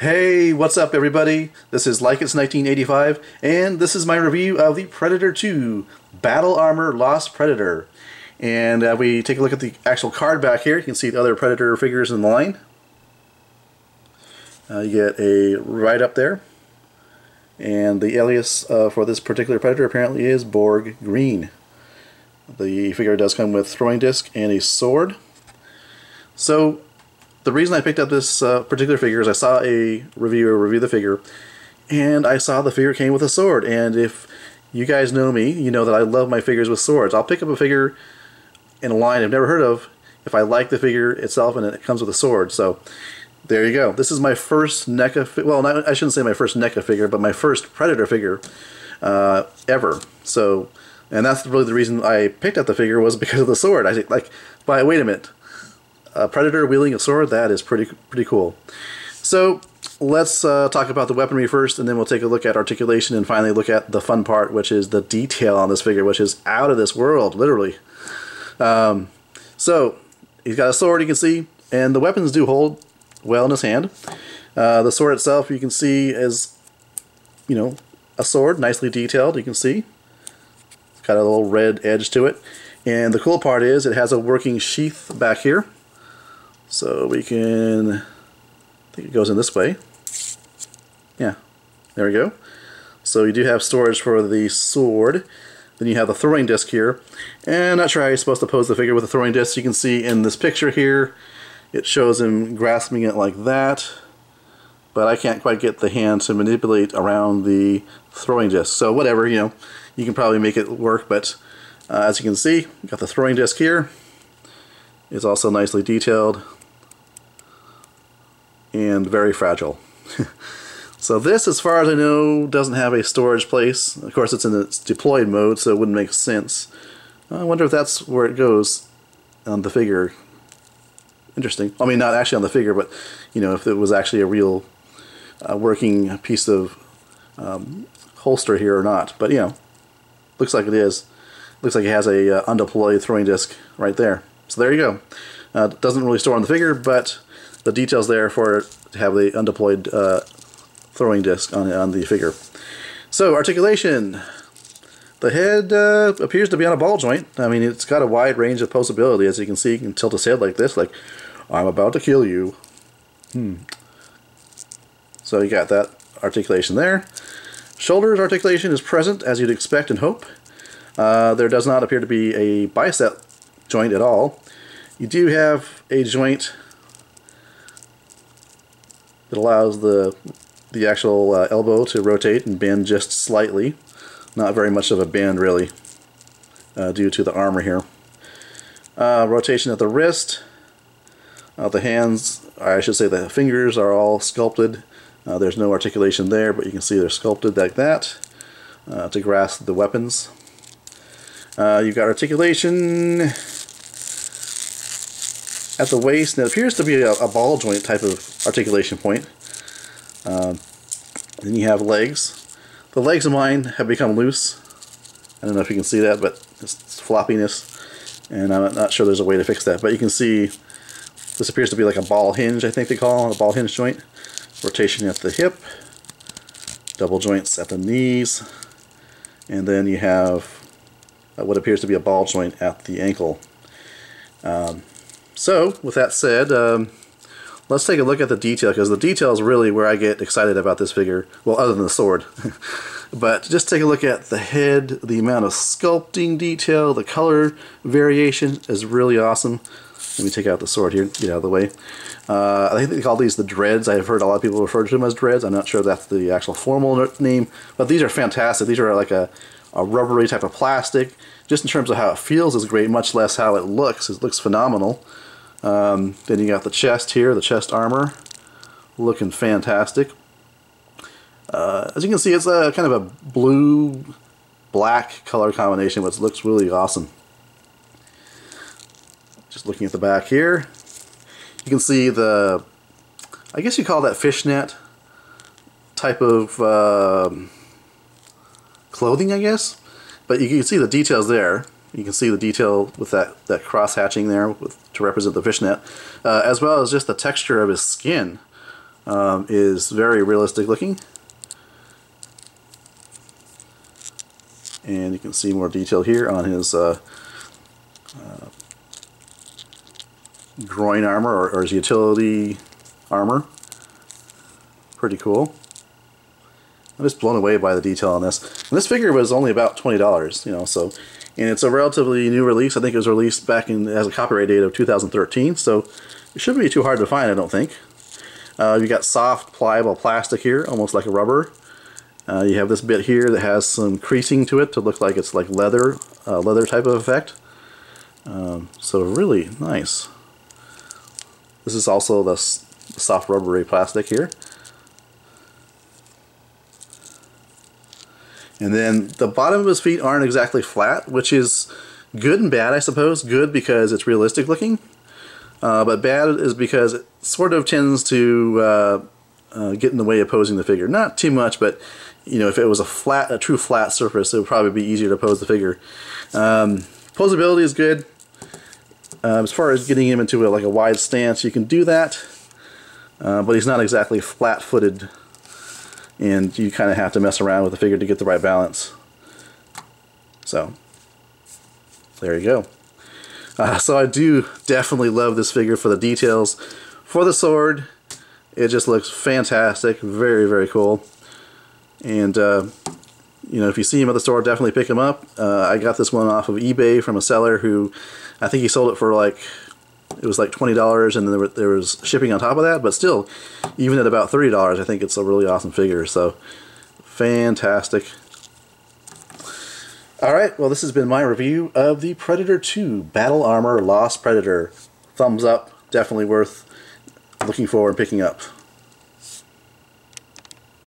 Hey, what's up everybody? This is Like It's 1985, and this is my review of the Predator 2 Battle Armor Lost Predator. And we take a look at the actual card back here. You can see the other Predator figures in the line. You get a right up there. And the alias for this particular Predator apparently is Borg Green. The figure does come with throwing disc and a sword. So the reason I picked up this particular figure is I saw a reviewer review the figure, and I saw the figure came with a sword. And if you guys know me, you know that I love my figures with swords. I'll pick up a figure in a line I've never heard of if I like the figure itself and it comes with a sword. So there you go. This is my first NECA, well, I shouldn't say my first NECA figure, but my first Predator figure ever. So, and that's really the reason I picked up the figure, was because of the sword. I think, like, wait a minute. A Predator wielding a sword, that is pretty cool. So let's talk about the weaponry first, and then we'll take a look at articulation and finally look at the fun part, which is the detail on this figure, which is out of this world, literally. So he's got a sword, you can see, and the weapons do hold well in his hand. The sword itself, you can see, is, you know, a sword, nicely detailed, you can see. It's got a little red edge to it. And the cool part is it has a working sheath back here. So we can, I think it goes in this way. Yeah, there we go. So you do have storage for the sword. Then you have the throwing disc here. And I'm not sure how you're supposed to pose the figure with a throwing disc. You can see in this picture here, it shows him grasping it like that. But I can't quite get the hand to manipulate around the throwing disc. So whatever, you know, you can probably make it work. But as you can see, you've got the throwing disc here. It's also nicely detailed and very fragile. So this, as far as I know, doesn't have a storage place. Of course, it's in its deployed mode, so it wouldn't make sense. I wonder if that's where it goes on the figure. Interesting. I mean, not actually on the figure, but, you know, if it was actually a real working piece of holster here or not. But, you know, looks like it is. Looks like it has a undeployed throwing disc right there. So there you go. It doesn't really store on the figure, but the details there for it to have the undeployed throwing disc on the figure. So articulation. The head appears to be on a ball joint. I mean, it's got a wide range of posability. As you can see, you can tilt his head like this, like, I'm about to kill you. So you got that articulation there. Shoulders articulation is present, as you'd expect and hope. There does not appear to be a bicep joint at all. You do have a joint that allows the actual elbow to rotate and bend just slightly. Not very much of a bend, really, due to the armor here. Rotation at the wrist. The hands, I should say the fingers, are all sculpted. There's no articulation there, but you can see they're sculpted like that to grasp the weapons. You've got articulation at the waist, and it appears to be a ball joint type of articulation point. Then you have legs. The legs of mine have become loose. I don't know if you can see that, but it's floppiness, and I'm not sure there's a way to fix that. But you can see this appears to be like a ball hinge, I think they call it, a ball hinge joint. Rotation at the hip, double joints at the knees, and then you have what appears to be a ball joint at the ankle. So, with that said, let's take a look at the detail, because the detail is really where I get excited about this figure. Well, other than the sword. But just take a look at the head, the amount of sculpting detail, the color variation is really awesome. Let me take out the sword here, get out of the way. I think they call these the dreads. I've heard a lot of people refer to them as dreads. I'm not sure if that's the actual formal name, but these are fantastic. These are like a rubbery type of plastic. Just in terms of how it feels is great, much less how it looks. It looks phenomenal. Then you got the chest here, the chest armor, looking fantastic. As you can see, it's a kind of a blue-black color combination, which looks really awesome. Just looking at the back here, you can see the, I guess you call that fishnet type of clothing, I guess. But you can see the details there. You can see the detail with that cross hatching there to represent the fishnet, as well as just the texture of his skin. is very realistic looking. And you can see more detail here on his groin armor, or his utility armor. Pretty cool. I'm just blown away by the detail on this. And this figure was only about $20, you know, so, and it's a relatively new release. I think it was released back in, as a copyright date of 2013, so it shouldn't be too hard to find, I don't think. You got soft, pliable plastic here, almost like a rubber. You have this bit here that has some creasing to it to look like it's like leather, leather type of effect. So really nice. This is also the soft rubbery plastic here. And then the bottom of his feet aren't exactly flat, which is good and bad, I suppose. Good because it's realistic looking, but bad is because it sort of tends to get in the way of posing the figure. Not too much, but you know, if it was a true flat surface, it would probably be easier to pose the figure. Posability is good. As far as getting him into like a wide stance, you can do that, but he's not exactly flat-footed. And you kind of have to mess around with the figure to get the right balance. So, there you go. So I do definitely love this figure for the details. For the sword, it just looks fantastic. Very, very cool. And, you know, if you see him at the store, definitely pick him up. I got this one off of eBay from a seller who, I think he sold it for like, it was like $20, and then there was shipping on top of that, but still, even at about $30, I think it's a really awesome figure, so fantastic. Alright, well, this has been my review of the Predator 2 Battle Armor Lost Predator. Thumbs up, definitely worth looking for and picking up.